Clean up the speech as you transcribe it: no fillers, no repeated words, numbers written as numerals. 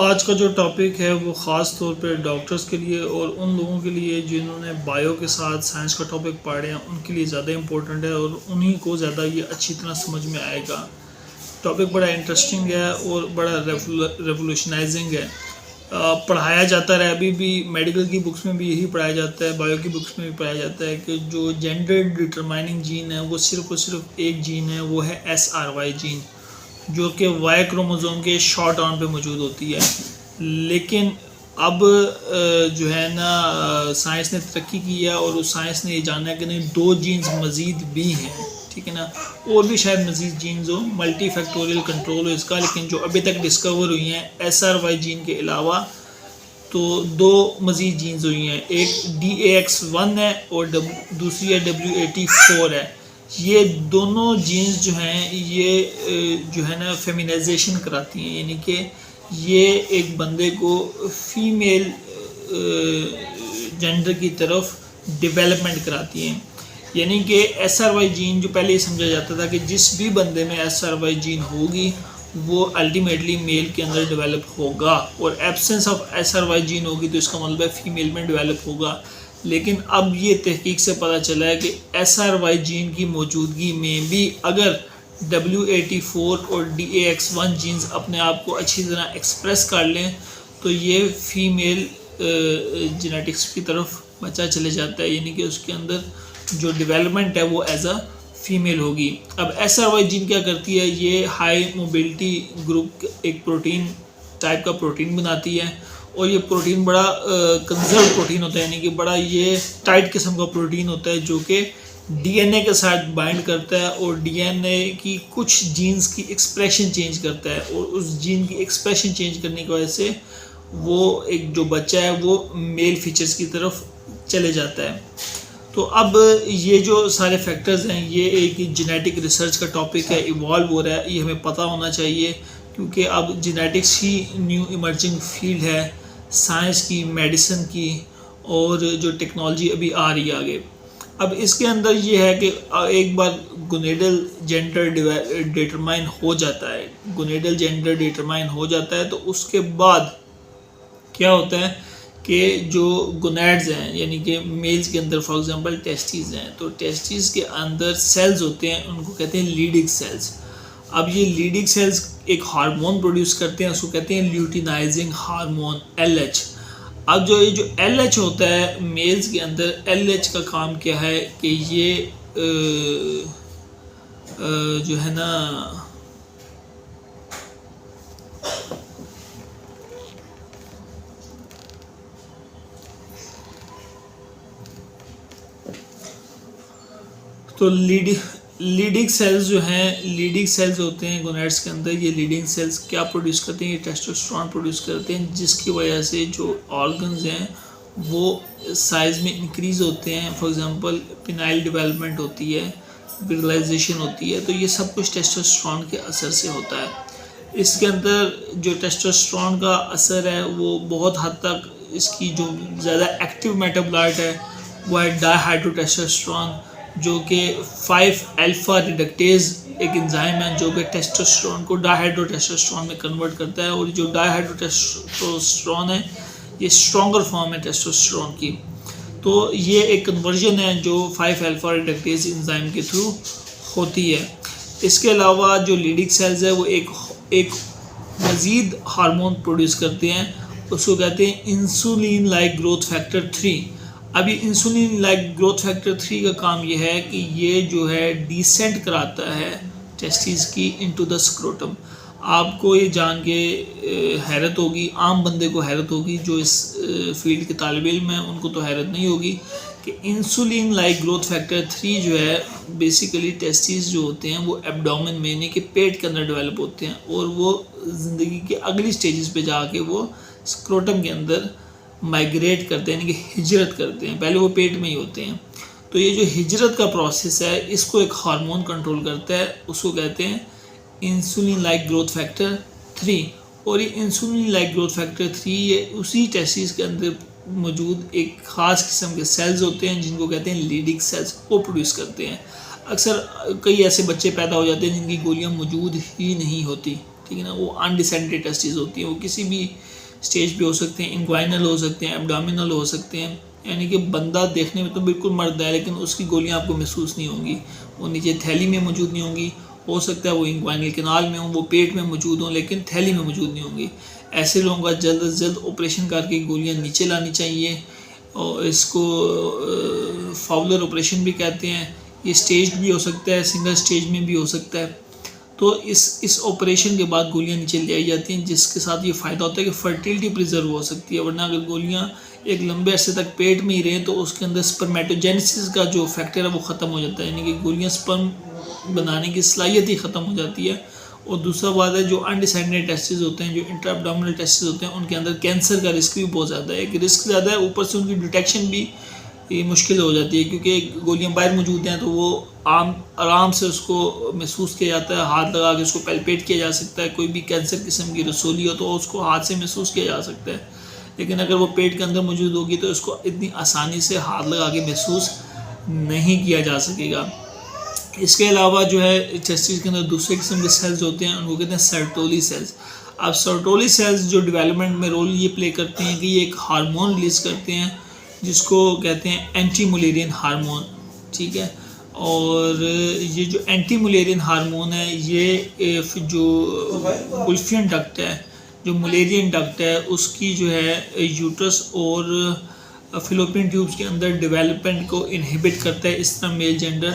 आज का जो टॉपिक है वो ख़ास तौर पे डॉक्टर्स के लिए और उन लोगों के लिए जिन्होंने बायो के साथ साइंस का टॉपिक पढ़े हैं उनके लिए ज़्यादा इम्पोर्टेंट है और उन्हीं को ज़्यादा ये अच्छी तरह समझ में आएगा। टॉपिक बड़ा इंटरेस्टिंग है और बड़ा रेवोल्यूशनाइजिंग है। पढ़ाया जाता है, अभी भी मेडिकल की बुक्स में भी यही पढ़ाया जाता है, बायो की बुक्स में भी पढ़ाया जाता है कि जो जेंडर डिटरमाइनिंग जीन है वो सिर्फ और सिर्फ एक जीन है, वो है SRY जीन, जो कि वाई क्रोमोसोम के शॉर्ट आर्म पे मौजूद होती है। लेकिन अब जो है ना साइंस ने तरक्की की है और उस साइंस ने ये जाना है कि नहीं, दो जीन्स मज़ीद भी हैं, ठीक है ना, और भी शायद मज़ीद जीन्स हो, मल्टी फैक्टोरियल कंट्रोल हो इसका। लेकिन जो अभी तक डिस्कवर हुई हैं SRY जीन के अलावा, तो दो मज़ीद जीन्स हुई हैं, एक DAX1 है और दूसरी है W84 है। ये दोनों जीन्स जो हैं ये जो है ना फेमिनाइजेशन कराती हैं, यानी कि ये एक बंदे को फीमेल जेंडर की तरफ डेवलपमेंट कराती हैं। यानी कि SRY जीन जो पहले ये समझा जाता था कि जिस भी बंदे में SRY जीन होगी वो अल्टीमेटली मेल के अंदर डेवलप होगा, और एब्सेंस ऑफ SRY जीन होगी तो इसका मतलब है फीमेल में डेवलप होगा। लेकिन अब ये तहकीक से पता चला है कि SRY जीन की मौजूदगी में भी अगर W84 और DAX1 जीन्स अपने आप को अच्छी तरह एक्सप्रेस कर लें तो ये फीमेल जेनेटिक्स की तरफ बच्चा चले जाता है, यानी कि उसके अंदर जो डेवलपमेंट है वो एज अ फीमेल होगी। अब SRY जीन क्या करती है, ये हाई मोबिलिटी ग्रुप एक प्रोटीन टाइप का प्रोटीन बनाती है, और ये प्रोटीन बड़ा कंजर्व प्रोटीन होता है, यानी कि बड़ा ये टाइट किस्म का प्रोटीन होता है जो कि DNA के साथ बाइंड करता है और DNA की कुछ जीन्स की एक्सप्रेशन चेंज करता है, और उस जीन की एक्सप्रेशन चेंज करने की वजह से वो एक जो बच्चा है वो मेल फीचर्स की तरफ चले जाता है। तो अब ये जो सारे फैक्टर्स हैं ये एक जेनेटिक रिसर्च का टॉपिक है, इवॉल्व हो रहा है, ये हमें पता होना चाहिए, क्योंकि अब जेनेटिक्स ही न्यू इमर्जिंग फील्ड है साइंस की, मेडिसिन की, और जो टेक्नोलॉजी अभी आ रही है आगे। अब इसके अंदर ये है कि एक बार गोनेडल जेंडर डिटरमाइन हो जाता है, गोनेडल जेंडर डिटरमाइन हो जाता है तो उसके बाद क्या होता है कि जो गोनैड्स हैं, यानी कि मेल्स के अंदर फॉर एग्जांपल टेस्टिस हैं, तो टेस्टिस के अंदर सेल्स होते हैं, उनको कहते हैं लीडिंग सेल्स। अब ये लीडिंग सेल्स एक हार्मोन प्रोड्यूस करते हैं, उसको कहते हैं ल्यूटिनाइजिंग हार्मोन LH। अब जो ये जो LH होता है मेल्स के अंदर, LH का काम क्या है कि ये जो है ना तो लीडिंग सेल्स जो हैं, लीडिंग सेल्स होते हैं गोनैड्स के अंदर, ये लीडिंग सेल्स क्या प्रोड्यूस करते हैं, ये टेस्टोस्टेरोन प्रोड्यूस करते हैं, जिसकी वजह से जो ऑर्गन्स हैं वो साइज़ में इंक्रीज़ होते हैं। फॉर एग्जांपल पिनाइल डेवलपमेंट होती है, विरलाइजेशन होती है, तो ये सब कुछ टेस्टोस्टेरोन के असर से होता है। इसके अंदर जो टेस्टोस्टेरोन का असर है वो बहुत हद तक, इसकी जो ज़्यादा एक्टिव मेटाबोलाइट है वो है डायहाइड्रोटेस्टोस्टेरोन, जो कि 5-अल्फा रिडक्टेज एक एंजाइम है जो कि टेस्टोस्टेरोन को डायहाइड्रोटेस्टोस्टेरोन में कन्वर्ट करता है, और जो डायहाइड्रोटेस्टोस्टेरोन है ये स्ट्रॉन्गर फॉर्म है टेस्टोस्टेरोन की। तो ये एक कन्वर्जन है जो 5-अल्फा रिडक्टेज एंजाइम के थ्रू होती है। इसके अलावा जो लीडिंग सेल्स है वो एक मज़ीद हार्मोन प्रोड्यूस करते हैं, उसको कहते हैं इंसुलिन लाइक ग्रोथ फैक्टर 3। अभी इंसुलिन लाइक ग्रोथ फैक्टर 3 का काम ये है कि ये जो है डिसेंट कराता है टेस्टिस की इनटू द स्क्रोटम। आपको ये जान के हैरत होगी, आम बंदे को हैरत होगी, जो इस फील्ड के तालिब इल्म हैं उनको तो हैरत नहीं होगी कि इंसुलिन लाइक ग्रोथ फैक्टर 3 जो है बेसिकली टेस्टिस जो होते हैं वो एब्डोमेन में, यानी कि पेट के अंदर डेवलप होते हैं, और वो ज़िंदगी के अगली स्टेजेस पे जाके वो स्क्रोटम के अंदर माइग्रेट करते हैं, यानी कि हिजरत करते हैं, पहले वो पेट में ही होते हैं। तो ये जो हिजरत का प्रोसेस है इसको एक हार्मोन कंट्रोल करता है, उसको कहते हैं इंसुलिन लाइक ग्रोथ फैक्टर 3। और ये इंसुलिन लाइक ग्रोथ फैक्टर 3 ये उसी टेस्टिस के अंदर मौजूद एक ख़ास किस्म के सेल्स होते हैं जिनको कहते हैं लीडिंग सेल्स, वो प्रोड्यूस करते हैं। अक्सर कई ऐसे बच्चे पैदा हो जाते हैं जिनकी गोलियां मौजूद ही नहीं होती, ठीक ठीक है ना। वो अनडिसेंडेड टेस्टिस होती है, वो किसी भी स्टेज पे हो सकते हैं, इंग्वाइनल हो सकते हैं, एब्डोमिनल हो सकते हैं, यानी कि बंदा देखने में तो बिल्कुल मर्द है लेकिन उसकी गोलियां आपको महसूस नहीं होंगी, वो नीचे थैली में मौजूद नहीं होंगी, हो सकता है वो इंग्वाइनल कैनाल में हो, वो पेट में मौजूद हों लेकिन थैली में मौजूद नहीं होंगी। ऐसे लोगों का जल्द से जल्द ऑपरेशन करके गोलियां नीचे लानी चाहिए, और इसको फाउलर ऑपरेशन भी कहते हैं। ये स्टेज भी हो सकता है, सिंगल स्टेज में भी हो सकता है। तो इस ऑपरेशन के बाद गोलियां नीचे ले आई जाती हैं, जिसके साथ ये फ़ायदा होता है कि फर्टिलिटी प्रिजर्व हो सकती है। वरना अगर गोलियां एक लंबे अरसे तक पेट में ही रहें तो उसके अंदर स्पर्मेटोजेनेसिस का जो फैक्टर है वो ख़त्म हो जाता है, यानी कि गोलियां स्पर्म बनाने की सलाहियत ही ख़त्म हो जाती है। और दूसरा बात है, जो अनडिसाइडेड टेस्टिस होते हैं, जो इंट्रा एब्डोमिनल टेस्टिस होते हैं, उनके अंदर कैंसर का रिस्क भी बहुत ज़्यादा है। कि रिस्क ज़्यादा है, ऊपर से उनकी डिटेक्शन भी मुश्किल हो जाती है, क्योंकि गोलियां बाहर मौजूद हैं तो वो आराम से उसको महसूस किया जाता है, हाथ लगा के उसको पैल्पेट किया जा सकता है। कोई भी कैंसर किस्म की रसोली हो तो उसको हाथ से महसूस किया जा सकता है, लेकिन अगर वो पेट के अंदर मौजूद होगी तो इसको इतनी आसानी से हाथ लगा के महसूस नहीं किया जा सकेगा। इसके अलावा जो है टेस्टिस के अंदर दूसरे किस्म के सेल्स होते हैं, उनको कहते हैं सर्टोली सेल्स। अब सर्टोली सेल्स जो डेवलपमेंट में रोल ये प्ले करते हैं कि ये एक हार्मोन रिलीज़ करते हैं जिसको कहते हैं एंटी मुलेरियन हार्मोन, ठीक है। और ये जो एंटी मुलेरियन हार्मोन है ये जो गुल्फियन डक्ट है, जो मुलेरियन डक्ट है, उसकी जो है यूट्रस और फिलोपियन ट्यूब्स के अंदर डेवलपमेंट को इनहिबिट करता है। इस तरह मेल जेंडर